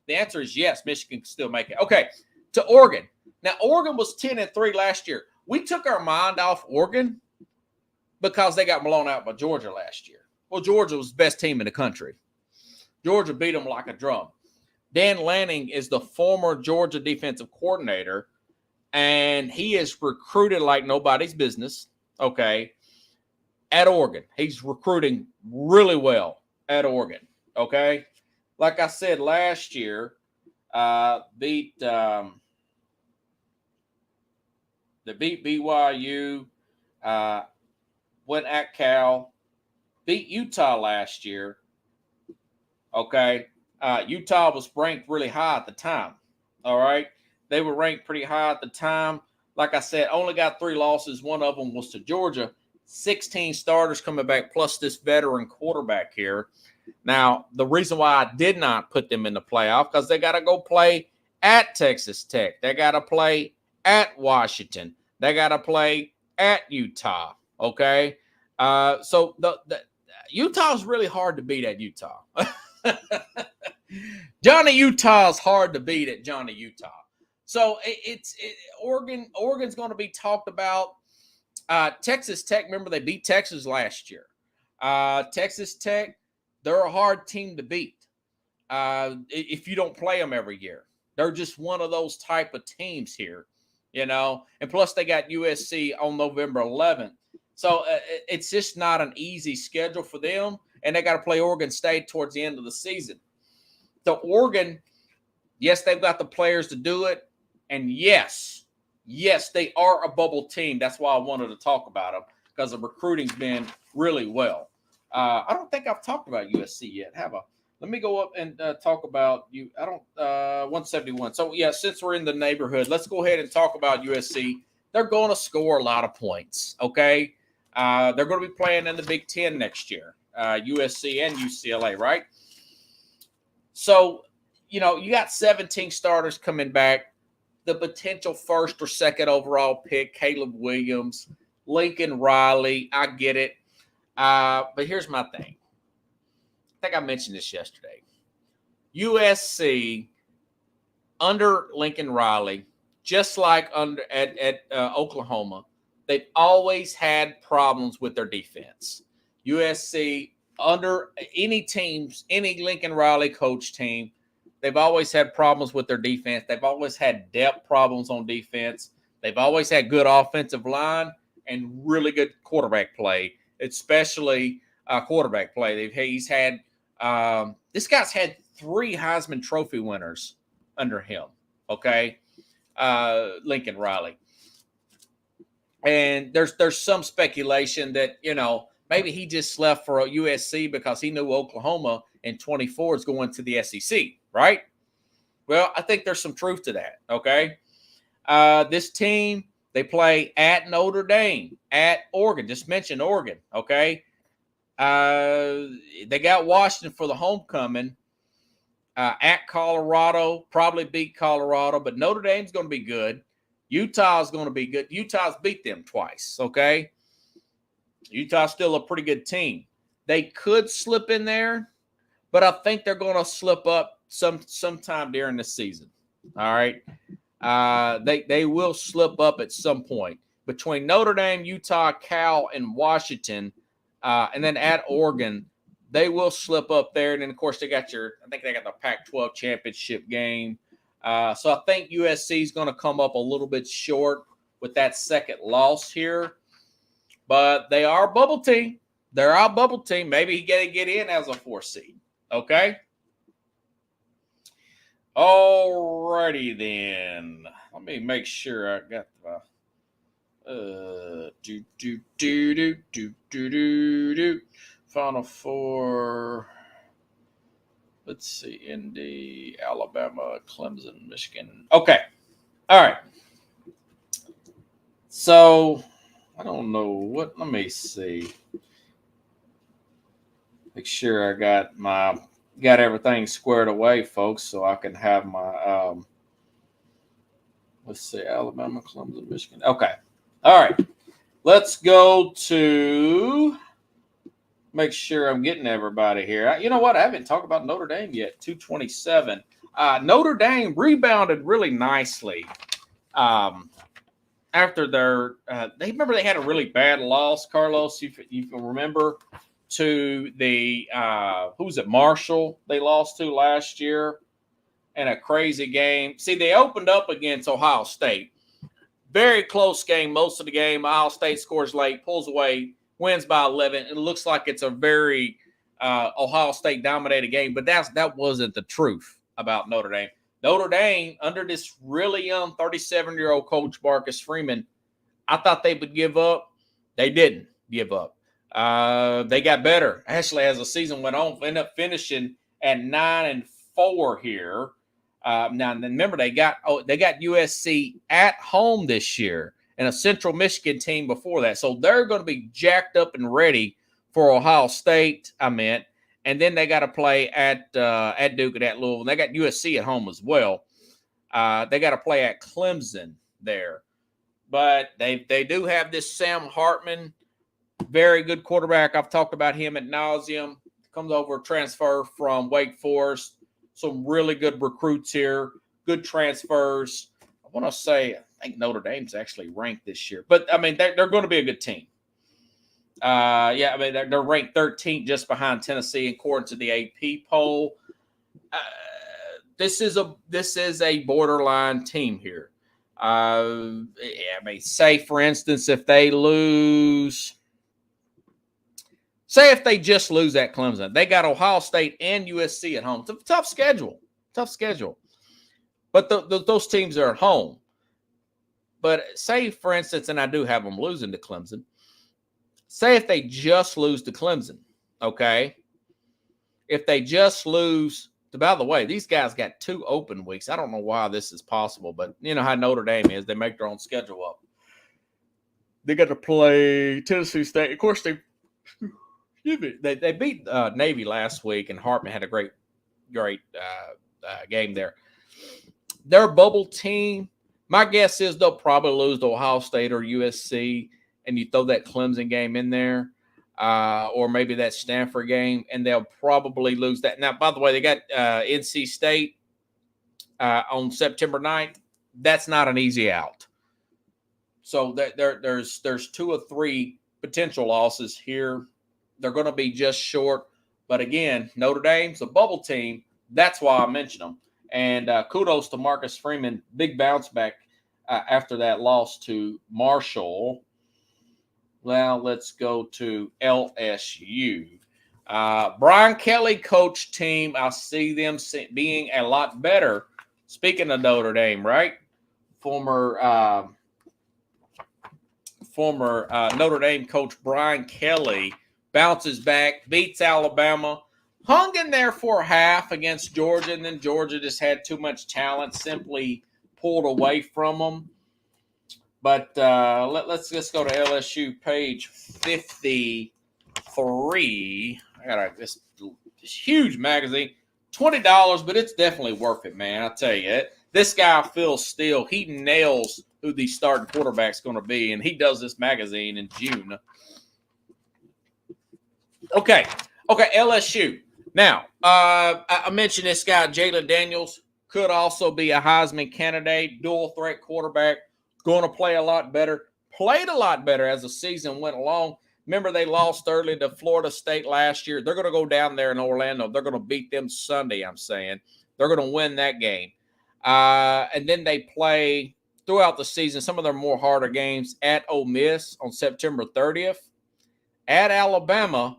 The answer is yes, Michigan can still make it. Okay, to Oregon. Now, Oregon was 10-3 last year. We took our mind off Oregon because they got blown out by Georgia last year. Well, Georgia was the best team in the country. Georgia beat them like a drum. Dan Lanning is the former Georgia defensive coordinator, and he is recruited like nobody's business, okay, at Oregon. He's recruiting really well at Oregon, okay? Like I said, last year, beat BYU, went at Cal, beat Utah last year, okay? Utah was ranked really high at the time, all right? They were ranked pretty high at the time. Like I said, only got 3 losses. One of them was to Georgia. 16 starters coming back, plus this veteran quarterback here. Now, the reason why I did not put them in the playoff, because they got to go play at Texas Tech. They got to play at Washington. They got to play at Utah, okay? So the Utah's really hard to beat at Utah. Johnny Utah's hard to beat at Johnny Utah. So Oregon's going to be talked about. Texas Tech, remember they beat Texas last year. Texas Tech, they're a hard team to beat if you don't play them every year. They're just one of those type of teams here, you know. And plus they got USC on November 11th. So it's just not an easy schedule for them. And they got to play Oregon State towards the end of the season. So Oregon, yes, they've got the players to do it. And yes, they are a bubble team. That's why I wanted to talk about them, because the recruiting's been really well. I don't think I've talked about USC yet, have I? Let me go up and talk about you. 171. So, yeah, since we're in the neighborhood, let's go ahead and talk about USC. They're going to score a lot of points, okay? They're going to be playing in the Big Ten next year, USC and UCLA, right? So, you know, you got 17 starters coming back. The potential first or second overall pick, Caleb Williams, Lincoln Riley, I get it. But here's my thing. I think I mentioned this yesterday. USC, under Lincoln Riley, just like at Oklahoma, they've always had problems with their defense. USC, under any Lincoln Riley coach team, they've always had problems with their defense. They've always had depth problems on defense. They've always had good offensive line and really good quarterback play, especially quarterback play. He's had this guy's had 3 Heisman Trophy winners under him, okay, Lincoln Riley. And there's some speculation that, you know, maybe he just left for USC because he knew Oklahoma in 24 is going to the SEC, right? Well, I think there's some truth to that, okay? This team, they play at Notre Dame, at Oregon. Just mention Oregon, okay? They got Washington for the homecoming. At Colorado, probably beat Colorado, but Notre Dame's going to be good. Utah's going to be good. Utah's beat them twice, okay? Utah's still a pretty good team. They could slip in there, but I think they're going to slip up sometime during the season. All right, they will slip up at some point between Notre Dame, Utah, Cal, and Washington, and then at Oregon. They will slip up there, and then of course I think they got the Pac-12 championship game. So I think USC is going to come up a little bit short with that second loss here. But they are a bubble team. They're our bubble team. Maybe he get in as a 4 seed. Okay? Alrighty then. Let me make sure I got the Final 4. Let's see. Indy, Alabama, Clemson, Michigan. Okay. All right. So I don't know what. Let me see. Make sure I got everything squared away, folks, so I can have my let's see, Alabama, Clemson, Michigan. Okay. All right. Let's go to make sure I'm getting everybody here. You know what? I haven't talked about Notre Dame yet. 227. Notre Dame rebounded really nicely after their they had a really bad loss, Carlos, you can remember, to the who was it, Marshall they lost to last year in a crazy game. See, they opened up against Ohio State. Very close game most of the game. Ohio State scores late, pulls away, wins by 11. It looks like it's a very Ohio State dominated game, but that wasn't the truth about Notre Dame. Notre Dame, under this really young 37-year-old coach, Marcus Freeman, I thought they would give up. They didn't give up. They got better. Actually, as the season went on, ended up finishing at 9-4 here. Now, remember, they got USC at home this year and a Central Michigan team before that. So they're going to be jacked up and ready for Ohio State, and then they got to play at Duke and at Louisville. They got USC at home as well. They got to play at Clemson there. But they do have this Sam Hartman, very good quarterback. I've talked about him ad nauseum. Comes over, transfer from Wake Forest. Some really good recruits here, good transfers. I want to say, I think Notre Dame's actually ranked this year. But, they're going to be a good team. They're ranked 13th just behind Tennessee according to the AP poll. This is a borderline team here. Say, for instance, if they lose, if they just lose at Clemson, they got Ohio State and USC at home. It's a tough schedule. But those teams are at home. But say, for instance, and I do have them losing to Clemson. Say if they just lose to Clemson, okay? If they just lose, by the way, these guys got 2 open weeks. I don't know why this is possible, but you know how Notre Dame is. They make their own schedule up. They got to play Tennessee State. Of course, they beat Navy last week, and Hartman had a great game there. Their bubble team, my guess is they'll probably lose to Ohio State or USC, and you throw that Clemson game in there, or maybe that Stanford game, and they'll probably lose that. Now, by the way, they got NC State on September 9th. That's not an easy out. So there's 2 or 3 potential losses here. They're going to be just short. But again, Notre Dame's a bubble team. That's why I mention them. And kudos to Marcus Freeman. Big bounce back after that loss to Marshall. Well, let's go to LSU. Brian Kelly coach team. I see them being a lot better. Speaking of Notre Dame, right? Former Notre Dame coach Brian Kelly bounces back, beats Alabama, hung in there for a half against Georgia, and then Georgia just had too much talent, simply pulled away from them. But let's go to LSU page 53. I got this huge magazine, $20, but it's definitely worth it, man. I tell you, this guy Phil Steele, he nails who the starting quarterback's going to be, and he does this magazine in June. Okay, LSU. Now, I mentioned this guy, Jalen Daniels, could also be a Heisman candidate, dual threat quarterback, going to play a lot better, played a lot better as the season went along. Remember, they lost early to Florida State last year. They're going to go down there in Orlando. They're going to beat them Sunday, I'm saying. They're going to win that game. And then they play throughout the season some of their more harder games at Ole Miss on September 30th, at Alabama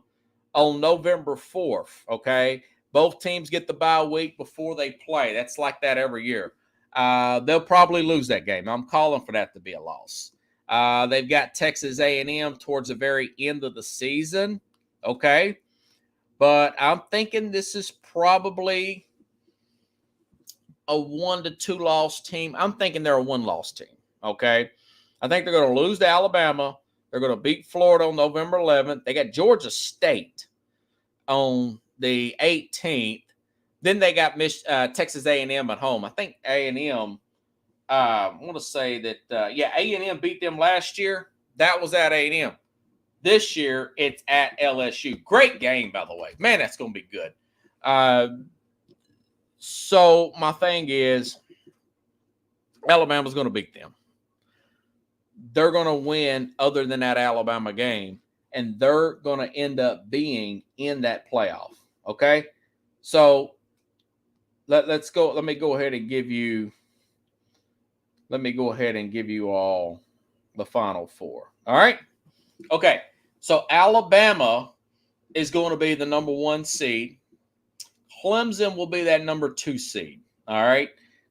on November 4th, okay? Both teams get the bye week before they play. That's like that every year. They'll probably lose that game. I'm calling for that to be a loss. They've got Texas A&M towards the very end of the season, okay? But I'm thinking this is probably a 1 to 2 loss team. I'm thinking they're a 1-loss team, okay? I think they're going to lose to Alabama. They're going to beat Florida on November 11th. They got Georgia State on the 18th. Then they got Texas A&M at home. I think A&M, I want to say that, A&M beat them last year. That was at A&M. This year, it's at LSU. Great game, by the way. Man, that's going to be good. So my thing is, Alabama's going to beat them. They're going to win other than that Alabama game, and they're going to end up being in that playoff. Okay? So let's go. Let me go ahead and give you all the Final Four. All right? Okay. So Alabama is going to be the number 1 seed. Clemson will be that number 2 seed. All right.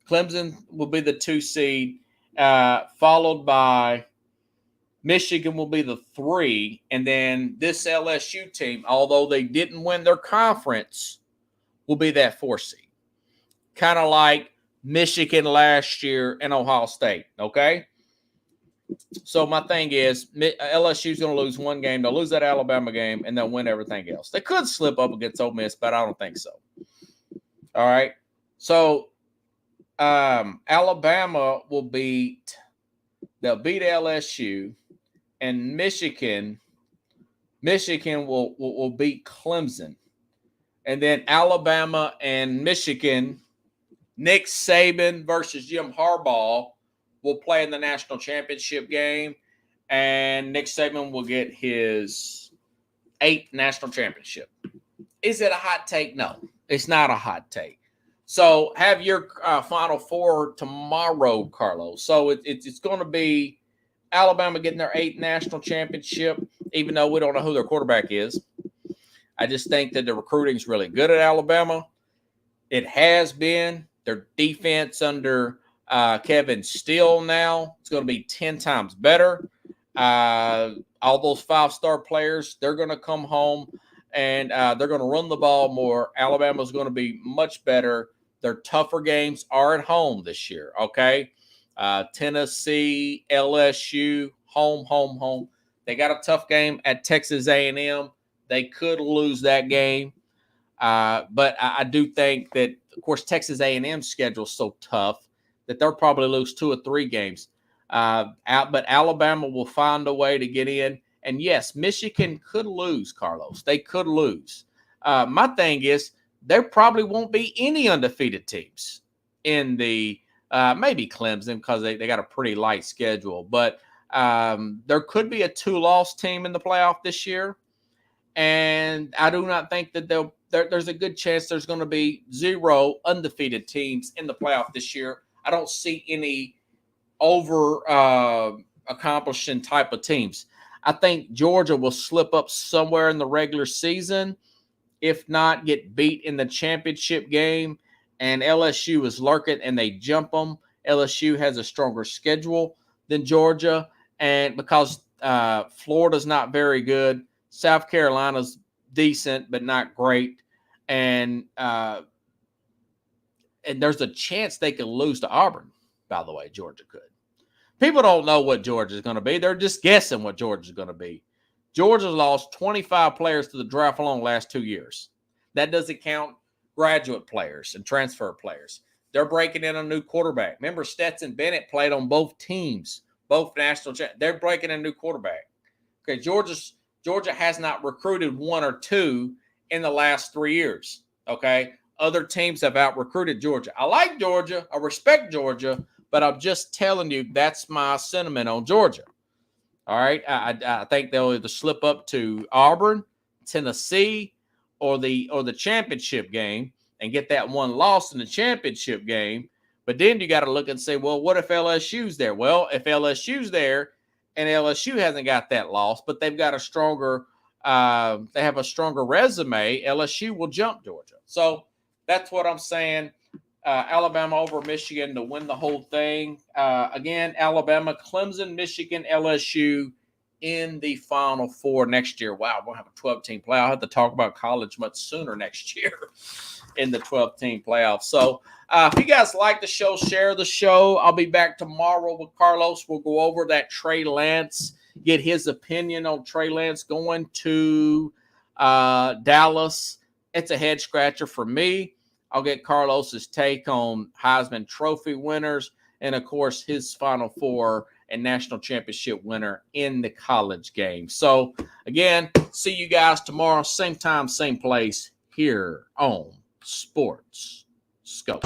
Clemson will be the 2 seed, followed by Michigan will be the 3. And then this LSU team, although they didn't win their conference, will be that 4 seed. Kind of like Michigan last year and Ohio State. Okay. So my thing is, LSU's going to lose 1 game. They'll lose that Alabama game, and they'll win everything else. They could slip up against Ole Miss, but I don't think so. All right. So Alabama will beat LSU, and Michigan will beat Clemson. And then Alabama and Michigan, Nick Saban versus Jim Harbaugh will play in the national championship game, and Nick Saban will get his 8th national championship. Is it a hot take? No, it's not a hot take. So have your Final Four tomorrow, Carlos. So it's going to be Alabama getting their 8th national championship, even though we don't know who their quarterback is. I just think that the recruiting is really good at Alabama. It has been. Their defense under Kevin Steele now, it's going to be 10 times better. All those 5-star players, they're going to come home, and they're going to run the ball more. Alabama's going to be much better. Their tougher games are at home this year, okay? Tennessee, LSU, home. They got a tough game at Texas A&M. They could lose that game. But I do think that, of course, Texas A&M's schedule is so tough that they'll probably lose 2 or 3 games. But Alabama will find a way to get in. And, yes, Michigan could lose, Carlos. They could lose. My thing is, there probably won't be any undefeated teams in the maybe Clemson, because they got a pretty light schedule. But there could be a 2-loss team in the playoff this year. And I do not think that there's a good chance there's going to be 0 undefeated teams in the playoff this year. I don't see any accomplishing type of teams. I think Georgia will slip up somewhere in the regular season, if not get beat in the championship game, and LSU is lurking and they jump them. LSU has a stronger schedule than Georgia, and because Florida's not very good, South Carolina's decent but not great, and there's a chance they could lose to Auburn. By the way, Georgia could. People don't know what Georgia's going to be. They're just guessing what Georgia's going to be. Georgia's lost 25 players to the draft alone the last 2 years. That doesn't count graduate players and transfer players. They're breaking in a new quarterback. Remember, Stetson Bennett played on both teams, both national champions. They're breaking in a new quarterback. Okay, Georgia has not recruited 1 or 2 in the last 3 years. Okay, other teams have out-recruited Georgia. I like Georgia. I respect Georgia, but I'm just telling you that's my sentiment on Georgia. All right, I think they'll either slip up to Auburn, Tennessee, or the championship game and get that 1 loss in the championship game. But then you got to look and say, well, what if LSU's there? Well, if LSU's there and LSU hasn't got that loss, but they've got a stronger resume, LSU will jump Georgia. So that's what I'm saying. Alabama over Michigan to win the whole thing. Again, Alabama, Clemson, Michigan, LSU in the Final Four next year. Wow, we'll have a 12-team playoff. I'll have to talk about college much sooner next year in the 12-team playoff. So if you guys like the show, share the show. I'll be back tomorrow with Carlos. We'll go over that Trey Lance, get his opinion on Trey Lance going to Dallas, it's a head scratcher for me. I'll get Carlos's take on Heisman Trophy winners and, of course, his Final Four and national championship winner in the college game. So, again, see you guys tomorrow, same time, same place here on Sports Scope.